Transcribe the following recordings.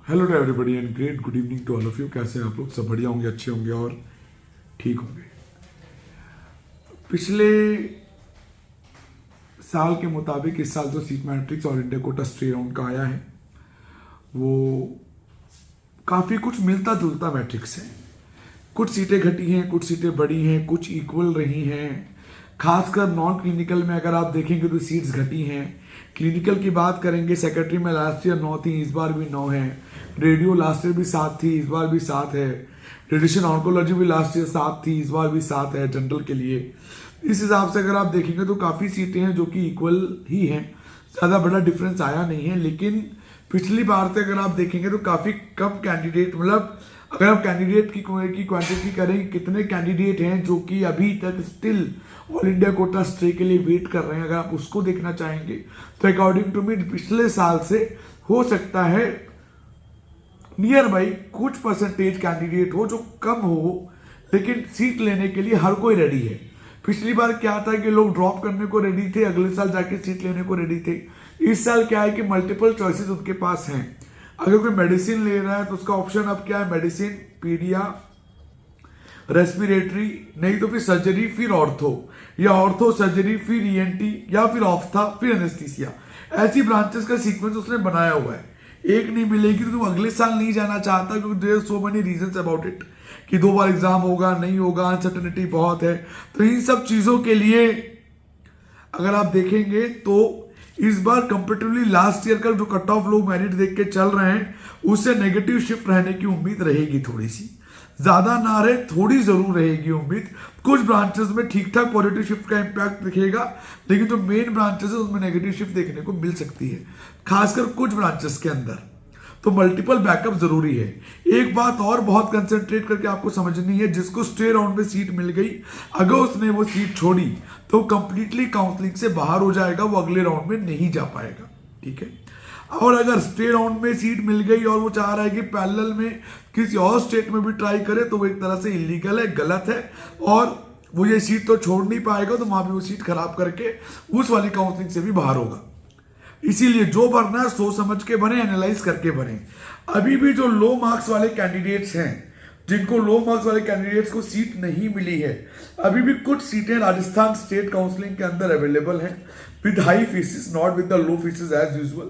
Hello to everybody and great good evening to all of you. कैसे हैं आप लोग? सब बढ़िया होंगे, अच्छे होंगे और ठीक होंगे। पिछले साल के मुताबिक इस साल जो सीट मैट्रिक्स और इंडिया कोटा स्टे राउंड का आया है वो काफ़ी कुछ मिलता जुलता मैट्रिक्स है। कुछ सीटें घटी हैं, कुछ सीटें बढ़ी हैं, कुछ इक्वल रही हैं। खासकर नॉन क्लिनिकल में अगर आप देखेंगे तो सीट्स घटी हैं। क्लिनिकल की बात करेंगे, सेक्रेटरी में लास्ट ईयर 9 थी, इस बार भी 9 है। रेडियो लास्ट ईयर भी 7 थी, इस बार भी 7 है। रेडिएशन ऑन्कोलॉजी भी लास्ट ईयर 7 थी, इस बार भी 7 है जनरल के लिए। इस हिसाब से अगर आप देखेंगे तो काफ़ी सीटें हैं जो कि इक्वल ही हैं, ज़्यादा बड़ा डिफरेंस आया नहीं है। लेकिन पिछली बार से अगर आप देखेंगे तो काफ़ी कम कैंडिडेट, मतलब अगर आप कैंडिडेट की क्वांटिटी करें, कितने कैंडिडेट हैं जो कि अभी तक still all India quota stay के लिए वेट कर रहे हैं, अगर आप उसको देखना चाहेंगे तो अकॉर्डिंग टू मी पिछले साल से हो सकता है नियर बाई कुछ परसेंटेज कैंडिडेट हो जो कम हो, लेकिन सीट लेने के लिए हर कोई रेडी है। पिछली बार क्या था कि लोग ड्रॉप करने को रेडी थे, अगले साल जाके सीट लेने को रेडी थे। इस साल क्या है कि मल्टीपल चॉइसेस उनके पास हैं। अगर कोई मेडिसिन ले रहा है तो उसका ऑप्शन अब क्या है, मेडिसिन, पीडिया, रेस्पिरेटरी, नहीं तो फिर सर्जरी, फिर ऑर्थो, या ऑर्थो सर्जरी, फिर ईएनटी, या फिर ऑफ्था, फिर एनेस्थीसिया। ऐसी ब्रांचेस का सीक्वेंस उसने बनाया हुआ है। एक नहीं मिलेगी तो तुम अगले साल नहीं जाना चाहता, क्योंकि there so many reasons about it कि 2 बार एग्जाम होगा, नहीं होगा, अनसर्टेनिटी बहुत है। तो इन सब चीजों के लिए अगर आप देखेंगे तो इस बार कंपेरेटिवली लास्ट ईयर का जो कट ऑफ लोग मेरिट देख के चल रहे हैं उससे नेगेटिव शिफ्ट रहने की उम्मीद रहेगी। थोड़ी सी, ज्यादा ना रहे, थोड़ी जरूर रहेगी उम्मीद। कुछ ब्रांचेस में ठीक ठाक पॉजिटिव शिफ्ट का इंपैक्ट दिखेगा, लेकिन जो मेन ब्रांचेस है उसमें नेगेटिव शिफ्ट देखने को मिल सकती है, खासकर कुछ ब्रांचेस के अंदर। तो मल्टीपल बैकअप जरूरी है। एक बात और बहुत कंसेंट्रेट करके आपको समझनी है, जिसको स्टे राउंड में सीट मिल गई, अगर उसने वो सीट छोड़ी तो कंप्लीटली काउंसलिंग से बाहर हो जाएगा, वो अगले राउंड में नहीं जा पाएगा। ठीक है। और अगर स्टे राउंड में सीट मिल गई और वो चाह रहा है कि पैरेलल में किसी और स्टेट में भी ट्राई करे, तो वो एक तरह से इलीगल है, गलत है, और वो ये सीट तो छोड़ नहीं पाएगा, तो वहां भी वो सीट खराब करके उस वाली काउंसलिंग से भी बाहर होगा। इसीलिए जो भरना है सोच समझ के भरे, एनालाइज करके भरे। अभी भी जो लो मार्क्स वाले कैंडिडेट्स हैं, जिनको लो मार्क्स वाले कैंडिडेट्स को सीट नहीं मिली है, अभी भी कुछ सीटें राजस्थान स्टेट काउंसलिंग के अंदर अवेलेबल हैं with high fees, not with the low fees as usual.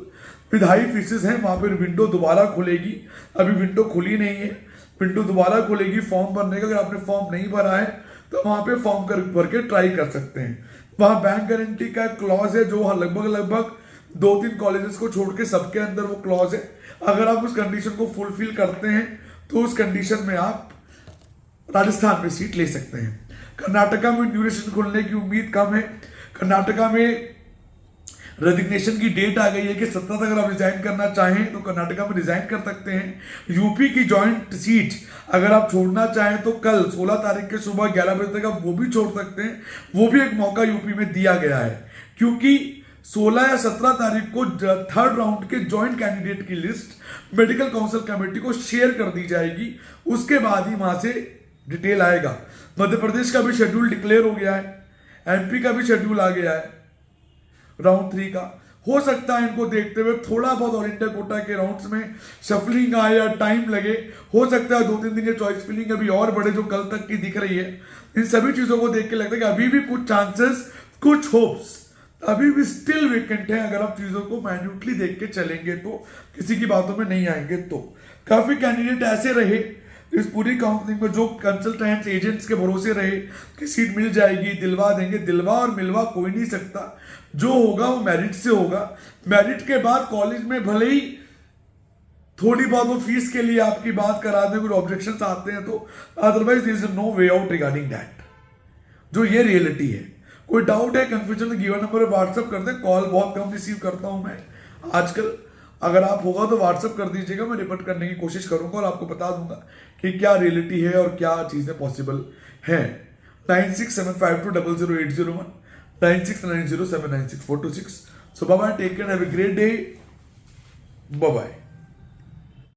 With high fees है, वहां पर विंडो दोबारा खुलेगी। अभी विंडो खुली नहीं है, विंडो दोबारा खुलेगी फॉर्म भरने का। अगर आपने फॉर्म नहीं भरा है तो वहां पे फॉर्म भर के ट्राई कर सकते हैं। वहां बैंक गारंटी का क्लॉज है जो लगभग 2-3 कॉलेजेस को छोड़ के सबके अंदर वो क्लॉज है। अगर आप उस कंडीशन को फुलफिल करते हैं तो उस कंडीशन में आप राजस्थान में सीट ले सकते हैं। कर्नाटका में ड्यूरेशन खुलने की उम्मीद कम है। कर्नाटका में रेजिग्नेशन की डेट आ गई है कि 17 तक अगर आप रिजाइन करना चाहें तो कर्नाटका में रिजाइन कर सकते हैं। यूपी की जॉइंट सीट अगर आप छोड़ना चाहें तो कल 16 तारीख के सुबह 11 बजे तक आप वो भी छोड़ सकते हैं। वो भी एक मौका यूपी में दिया गया है, क्योंकि 16 या 17 तारीख को थर्ड राउंड के जॉइंट कैंडिडेट की लिस्ट मेडिकल काउंसिल कमेटी को शेयर कर दी जाएगी। उसके बाद ही वहां से डिटेल आएगा। मध्य प्रदेश का भी शेड्यूल डिक्लेयर हो गया है, एमपी का भी शेड्यूल आ गया है राउंड 3 का। हो सकता है इनको देखते हुए थोड़ा बहुत ऑल इंडिया कोटा के राउंड्स में शफलिंग आए या टाइम लगे। हो सकता है 2-3 दिन के चॉइस फिलिंग अभी और बड़े जो कल तक की दिख रही है। इन सभी चीजों को देख के लगता है कि अभी भी कुछ चांसेस, कुछ होप्स अभी भी स्टिल वेकेंट है। अगर आप चीजों को माइन्यूटली देख के चलेंगे तो, किसी की बातों में नहीं आएंगे तो। काफी कैंडिडेट ऐसे रहे इस पूरी काउंसलिंग में जो कंसल्टेंट्स, एजेंट्स के भरोसे रहे कि सीट मिल जाएगी, दिलवा देंगे। दिलवा और मिलवा कोई नहीं सकता, जो होगा वो मेरिट से होगा। मेरिट के बाद कॉलेज में भले ही थोड़ी बहुत वो फीस के लिए आपकी बात करा दें, कुछ ऑब्जेक्शंस आते हैं तो, otherwise there is no way out regarding that. जो ये रियलिटी है। कोई डाउट है, कंफ्यूजन है, गिवन नंबर पर व्हाट्सअप कर दे। कॉल बहुत कम रिसीव करता हूं मैं आजकल। अगर आप होगा तो व्हाट्सअप कर दीजिएगा, मैं रिपोर्ट करने की कोशिश करूंगा और आपको बता दूंगा कि क्या रियलिटी है और क्या चीजें पॉसिबल है। 9675200801 9690796426। So bye bye, take care, have a great day, bye bye.